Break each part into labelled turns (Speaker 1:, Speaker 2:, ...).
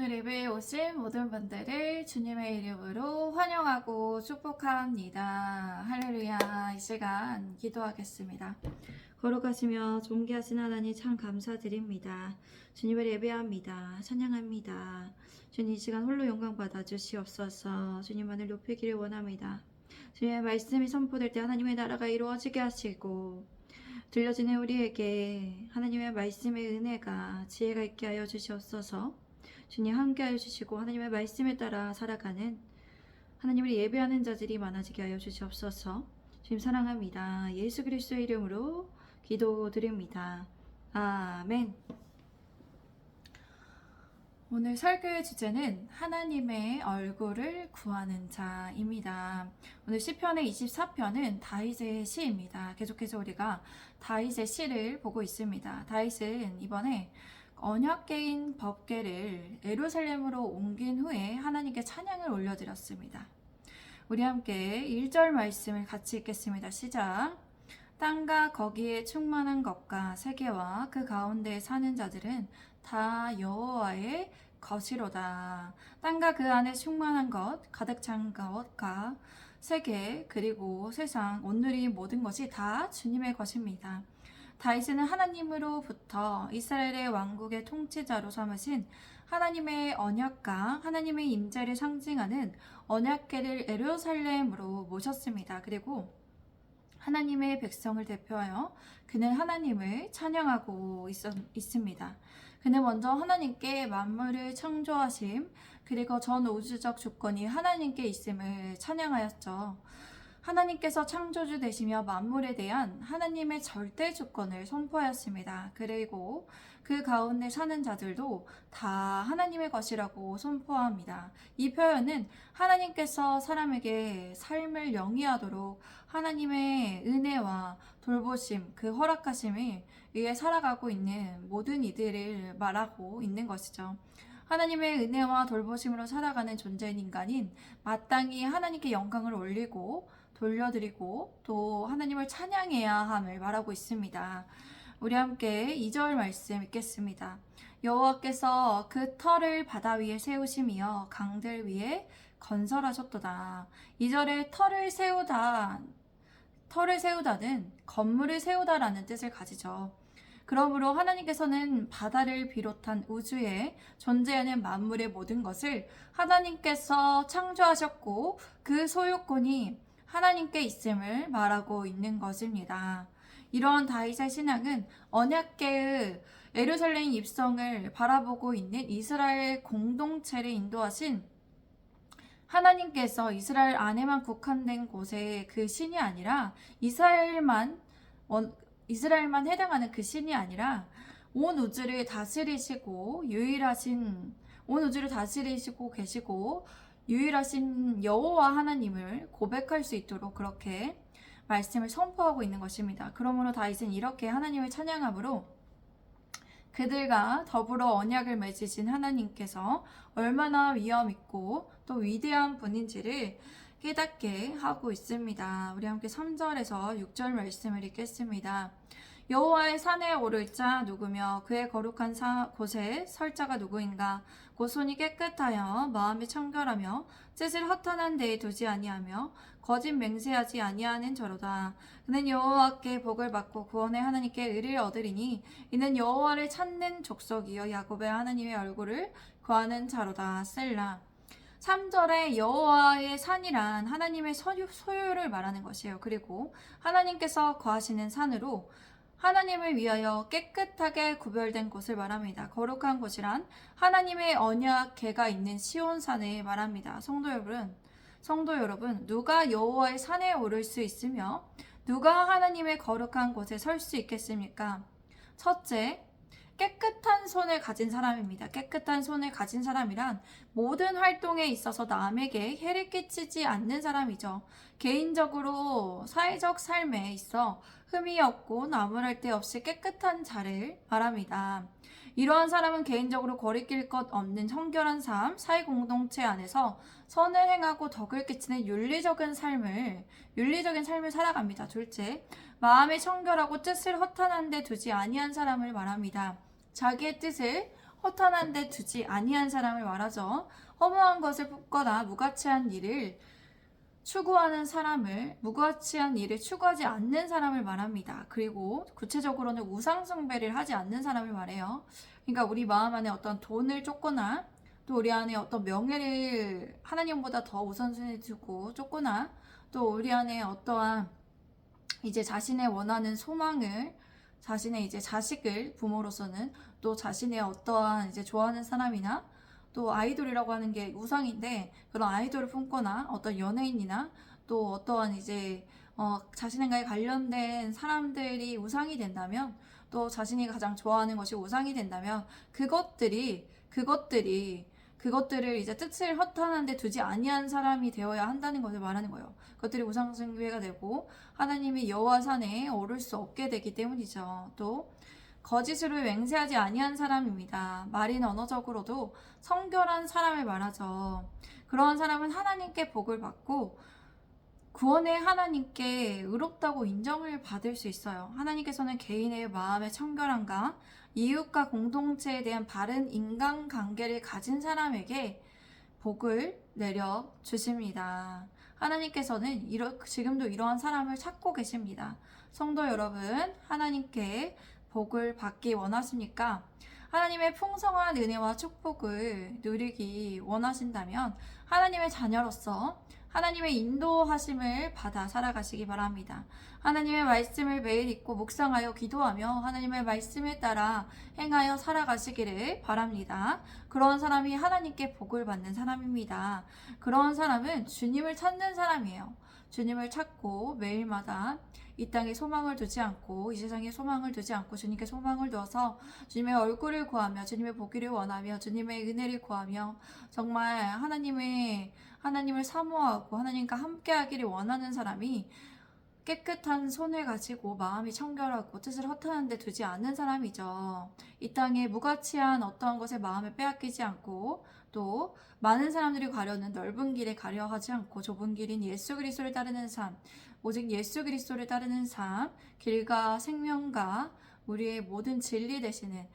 Speaker 1: 오늘 예배에 오신 모든 분들을 주님의 이름으로 환영하고 축복합니다. 할렐루야. 이 시간 기도하겠습니다. 거룩하시며 존귀하신 하나님 참 감사드립니다. 주님을 예배합니다. 찬양합니다. 주님 이 시간 홀로 영광 받아 주시옵소서. 주님만을 높이기를 원합니다. 주님의 말씀이 선포될 때 하나님의 나라가 이루어지게 하시고 들려지는 우리에게 하나님의 말씀의 은혜가 지혜가 있게 하여 주시옵소서. 주님 함께하여 주시고 하나님의 말씀에 따라 살아가는 하나님을 예배하는 자들이 많아지게 하여 주시옵소서. 주님 사랑합니다. 예수 그리스도의 이름으로 기도드립니다. 아멘. 오늘 설교의 주제는 하나님의 얼굴을 구하는 자입니다. 오늘 시편의 24편은 다윗의 시입니다. 계속해서 우리가 다윗의 시를 보고 있습니다. 다윗은 이번에 언약궤인 법궤를 예루살렘으로 옮긴 후에 하나님께 찬양을 올려드렸습니다. 우리 함께 1절 말씀을 같이 읽겠습니다. 시작. 땅과 거기에 충만한 것과 세계와 그 가운데에 사는 자들은 다 여호와의 것이로다. 땅과 그 안에 충만한 것, 가득 찬 것과 세계, 그리고 세상, 온누리 모든 것이 다 주님의 것입니다. 다윗은 하나님으로부터 이스라엘의 왕국의 통치자로 삼으신 하나님의 언약과 하나님의 임재를 상징하는 언약궤를 예루살렘으로 모셨습니다. 그리고 하나님의 백성을 대표하여 그는 하나님을 찬양하고 있습니다. 그는 먼저 하나님께 만물을 창조하심, 그리고 전 우주적 주권이 하나님께 있음을 찬양하였죠. 하나님께서 창조주 되시며 만물에 대한 하나님의 절대 주권을 선포하였습니다. 그리고 그 가운데 사는 자들도 다 하나님의 것이라고 선포합니다. 이 표현은 하나님께서 사람에게 삶을 영위하도록 하나님의 은혜와 돌보심, 그 허락하심을 위해 살아가고 있는 모든 이들을 말하고 있는 것이죠. 하나님의 은혜와 돌보심으로 살아가는 존재인 인간인 마땅히 하나님께 영광을 올리고 돌려드리고 또 하나님을 찬양해야 함을 말하고 있습니다. 우리 함께 2절 말씀 읽겠습니다. 여호와께서 그 터를 바다 위에 세우시며 강들 위에 건설하셨도다. 2절에 터를 세우다는 건물을 세우다라는 뜻을 가지죠. 그러므로 하나님께서는 바다를 비롯한 우주에 존재하는 만물의 모든 것을 하나님께서 창조하셨고 그 소유권이 하나님께 있음을 말하고 있는 것입니다. 이러한 다윗의 신앙은 언약궤의 예루살렘 입성을 바라보고 있는 이스라엘 공동체를 인도하신 하나님께서 이스라엘 안에만 국한된 곳의 그 신이 아니라 이스라엘만 해당하는 그 신이 아니라 온 우주를 다스리시고 계시고 유일하신 여호와 하나님을 고백할 수 있도록 그렇게 말씀을 선포하고 있는 것입니다. 그러므로 다윗은 이렇게 하나님을 찬양함으로 그들과 더불어 언약을 맺으신 하나님께서 얼마나 위엄 있고 또 위대한 분인지를 깨닫게 하고 있습니다. 우리 함께 3절에서 6절 말씀을 읽겠습니다. 여호와의 산에 오를 자 누구며 그의 거룩한 곳에 설 자가 누구인가? 곧 손이 깨끗하여 마음이 청결하며 뜻을 허탄한 데에 두지 아니하며 거짓 맹세하지 아니하는 저로다. 그는 여호와께 복을 받고 구원의 하나님께 의를 얻으리니 이는 여호와를 찾는 족속이여 야곱의 하나님의 얼굴을 구하는 자로다. 셀라. 3절에 여호와의 산이란 하나님의 소유를 말하는 것이에요. 그리고 하나님께서 거하시는 산으로 하나님을 위하여 깨끗하게 구별된 곳을 말합니다. 거룩한 곳이란 하나님의 언약궤가 있는 시온산을 말합니다. 성도 여러분, 누가 여호와의 산에 오를 수 있으며 누가 하나님의 거룩한 곳에 설 수 있겠습니까? 첫째, 깨끗한 손을 가진 사람입니다. 깨끗한 손을 가진 사람이란 모든 활동에 있어서 남에게 해를 끼치지 않는 사람이죠. 개인적으로 사회적 삶에 있어 흠이 없고 나무랄 데 없이 깨끗한 자를 말합니다. 이러한 사람은 개인적으로 거리낄 것 없는 청결한 삶, 사회 공동체 안에서 선을 행하고 덕을 끼치는 윤리적인 삶을 살아갑니다. 둘째, 마음이 청결하고 뜻을 허탄한 데 두지 아니한 사람을 말합니다. 자기의 뜻을 허탄한 데 두지 아니한 사람을 말하죠. 허무한 것을 품거나 무가치한 일을 무가치한 일을 추구하지 않는 사람을 말합니다. 그리고 구체적으로는 우상숭배를 하지 않는 사람을 말해요. 그러니까 우리 마음 안에 어떤 돈을 쫓거나 또 우리 안에 어떤 명예를 하나님보다 더 우선순위에 두고 쫓거나 또 우리 안에 어떠한 이제 자신의 원하는 소망을 자신의 이제 자식을 부모로서는 또 자신의 어떠한 이제 좋아하는 사람이나 또 아이돌이라고 하는 게 우상인데 그런 아이돌을 품거나 어떤 연예인이나 또 어떠한 이제 자신과의 관련된 사람들이 우상이 된다면 또 자신이 가장 좋아하는 것이 우상이 된다면 그것들을 이제 뜻을 허탄한 데 두지 아니한 사람이 되어야 한다는 것을 말하는 거예요. 그것들이 우상숭배가 되고 하나님의 여호와 산에 오를 수 없게 되기 때문이죠. 또 거짓으로 맹세하지 아니한 사람입니다. 말인 언어적으로도 성결한 사람을 말하죠. 그러한 사람은 하나님께 복을 받고 구원의 하나님께 의롭다고 인정을 받을 수 있어요. 하나님께서는 개인의 마음의 청결함과 이웃과 공동체에 대한 바른 인간관계를 가진 사람에게 복을 내려 주십니다. 하나님께서는 지금도 이러한 사람을 찾고 계십니다. 성도 여러분, 하나님께 복을 받기 원하십니까? 하나님의 풍성한 은혜와 축복을 누리기 원하신다면 하나님의 자녀로서 하나님의 인도하심을 받아 살아가시기 바랍니다. 하나님의 말씀을 매일 읽고 묵상하여 기도하며 하나님의 말씀에 따라 행하여 살아가시기를 바랍니다. 그런 사람이 하나님께 복을 받는 사람입니다. 그런 사람은 주님을 찾는 사람이에요. 주님을 찾고 매일마다 이 땅에 소망을 두지 않고 이 세상에 소망을 두지 않고 주님께 소망을 두어서 주님의 얼굴을 구하며 주님의 보기를 원하며 주님의 은혜를 구하며 정말 하나님을 사모하고 하나님과 함께하기를 원하는 사람이 깨끗한 손을 가지고 마음이 청결하고 뜻을 허탄한 데 두지 않는 사람이죠. 이 땅에 무가치한 어떠한 것에 마음을 빼앗기지 않고 또 많은 사람들이 가려는 넓은 길에 가려 하지 않고 좁은 길인 예수 그리스도를 따르는 삶, 오직 예수 그리스도를 따르는 삶, 길과 생명과 우리의 모든 진리 되시는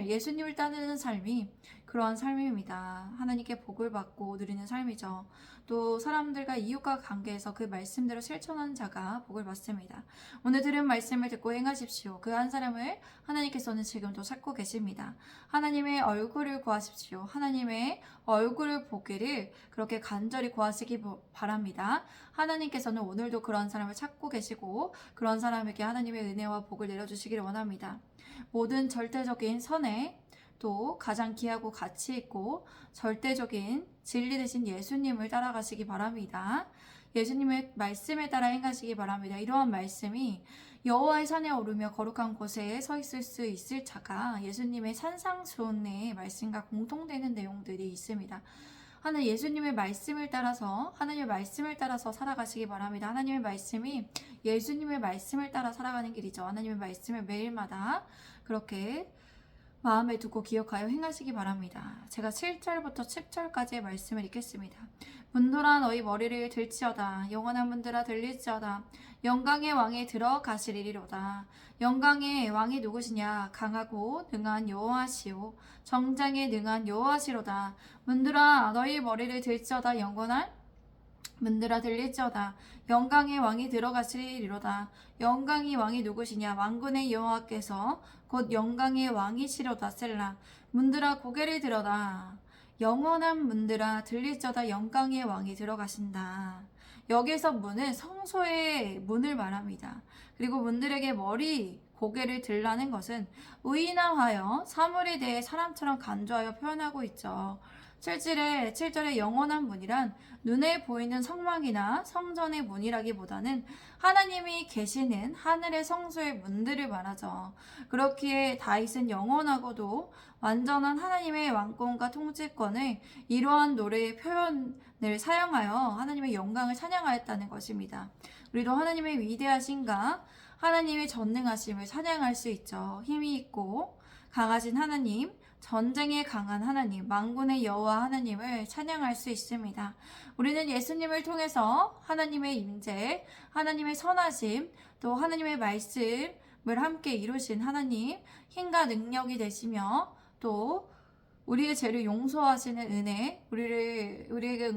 Speaker 1: 예수님을 따르는 삶이 그러한 삶입니다. 하나님께 복을 받고 누리는 삶이죠. 또 사람들과 이웃과 관계에서 그 말씀대로 실천하는 자가 복을 받습니다. 오늘 들은 말씀을 듣고 행하십시오. 그 한 사람을 하나님께서는 지금도 찾고 계십니다. 하나님의 얼굴을 구하십시오. 하나님의 얼굴을 보기를 그렇게 간절히 구하시기 바랍니다. 하나님께서는 오늘도 그런 사람을 찾고 계시고 그런 사람에게 하나님의 은혜와 복을 내려주시기를 원합니다. 모든 절대적인 선에 또 가장 귀하고 가치 있고 절대적인 진리 되신 예수님을 따라가시기 바랍니다. 예수님의 말씀에 따라 행하시기 바랍니다. 이러한 말씀이 여호와의 산에 오르며 거룩한 곳에 서 있을 수 있을 자가 예수님의 산상수훈의 말씀과 공통되는 내용들이 있습니다. 예수님의 말씀을 따라서 하나님의 말씀을 따라서 살아가시기 바랍니다. 하나님의 말씀이 예수님의 말씀을 따라 살아가는 길이죠. 하나님의 말씀을 매일마다 그렇게 마음에 두고 기억하여 행하시기 바랍니다. 제가 7절부터 10절까지의 말씀을 읽겠습니다. 문들아 너희 머리를 들지어다. 영원한 문들아 들릴지어다. 영광의 왕이 들어가시리로다. 영광의 왕이 누구시냐? 강하고 능한 여호와시오. 정장에 능한 여호와시로다. 문들아 너희 머리를 들지어다. 영원한 문들아 들릴지어다. 영광의 왕이 들어가시리로다. 영광의 왕이 누구시냐? 만군의 여호와께서 곧 영광의 왕이시로다. 셀라. 문들아 고개를 들어라. 영원한 문들아 들릴지어다. 영광의 왕이 들어가신다. 여기서 문은 성소의 문을 말합니다. 그리고 문들에게 고개를 들라는 것은 의인화하여 사물에 대해 사람처럼 간주하여 표현하고 있죠. 7절에 영원한 문이란 눈에 보이는 성막이나 성전의 문이라기보다는 하나님이 계시는 하늘의 성소의 문들을 말하죠. 그렇기에 다윗은 영원하고도 완전한 하나님의 왕권과 통치권을 이러한 노래의 표현을 사용하여 하나님의 영광을 찬양하였다는 것입니다. 우리도 하나님의 위대하신가 하나님의 전능하심을 찬양할 수 있죠. 힘이 있고 강하신 하나님, 전쟁에 강한 하나님, 만군의 여호와 하나님을 찬양할 수 있습니다. 우리는 예수님을 통해서 하나님의 임재, 하나님의 선하심, 또 하나님의 말씀을 함께 이루신 하나님, 힘과 능력이 되시며 또 우리의 죄를 용서하시는 은혜, 우리에게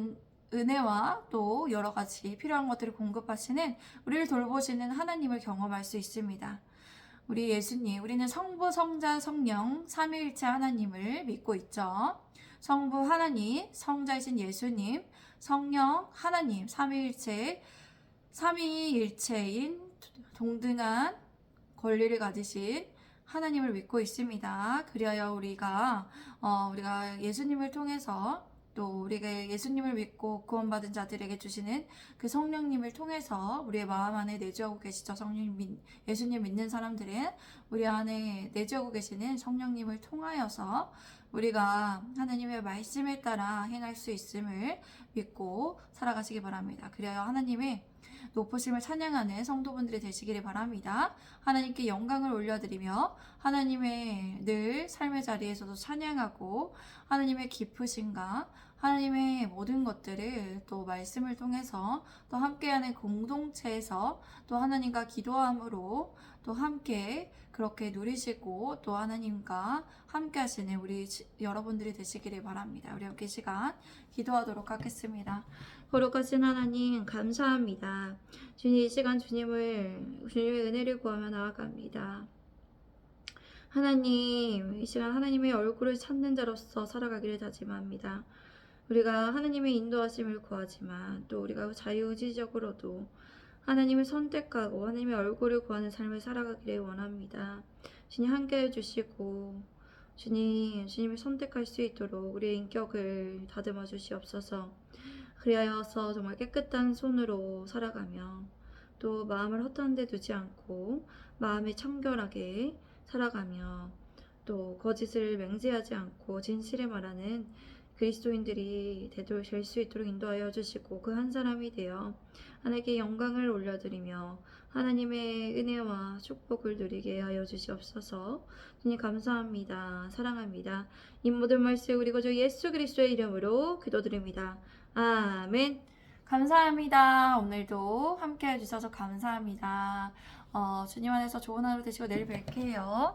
Speaker 1: 은혜와 또 여러 가지 필요한 것들을 공급하시는, 우리를 돌보시는 하나님을 경험할 수 있습니다. 우리 예수님, 우리는 성부, 성자, 성령, 삼위일체 하나님을 믿고 있죠. 성부 하나님, 성자이신 예수님, 성령 하나님, 삼위일체인 동등한 권리를 가지신 하나님을 믿고 있습니다. 그리하여 우리가 예수님을 통해서 또 우리가 예수님을 믿고 구원받은 자들에게 주시는 그 성령님을 통해서 우리의 마음 안에 내주하고 계시죠. 예수님 믿는 사람들은 우리 안에 내주하고 계시는 성령님을 통하여서 우리가 하나님의 말씀에 따라 행할 수 있음을 믿고 살아가시기 바랍니다. 그리하여 하나님의 높으심을 찬양하는 성도분들이 되시기를 바랍니다. 하나님께 영광을 올려드리며 하나님의 늘 삶의 자리에서도 찬양하고 하나님의 깊으심과 하나님의 모든 것들을 또 말씀을 통해서 또 함께하는 공동체에서 또 하나님과 기도함으로 또 함께 그렇게 누리시고 또 하나님과 함께 하시는 우리 여러분들이 되시기를 바랍니다. 우리 함께 시간 기도하도록 하겠습니다. 거룩하신 하나님 감사합니다. 주님, 이 시간 주님의 은혜를 구하며 나아갑니다. 하나님, 이 시간 하나님의 얼굴을 찾는 자로서 살아가기를 다짐합니다. 우리가 하나님의 인도하심을 구하지만 또 우리가 자유의지적으로도 하나님을 선택하고 하나님의 얼굴을 구하는 삶을 살아가기를 원합니다. 주님 함께해 주시고 주님을 선택할 수 있도록 우리의 인격을 다듬어 주시옵소서. 그리하여서 정말 깨끗한 손으로 살아가며 또 마음을 허탄 데 두지 않고 마음이 청결하게 살아가며 또 거짓을 맹세하지 않고 진실을 말하는 그리스도인들이 될 수 있도록 인도하여 주시고 그 한 사람이 되어 하나님께 영광을 올려드리며 하나님의 은혜와 축복을 누리게 하여 주시옵소서. 주님 감사합니다. 사랑합니다. 이 모든 말씀 우리 구주 예수 그리스도의 이름으로 기도드립니다. 아멘. 감사합니다. 오늘도 함께 해주셔서 감사합니다. 주님 안에서 좋은 하루 되시고 내일 뵐게요.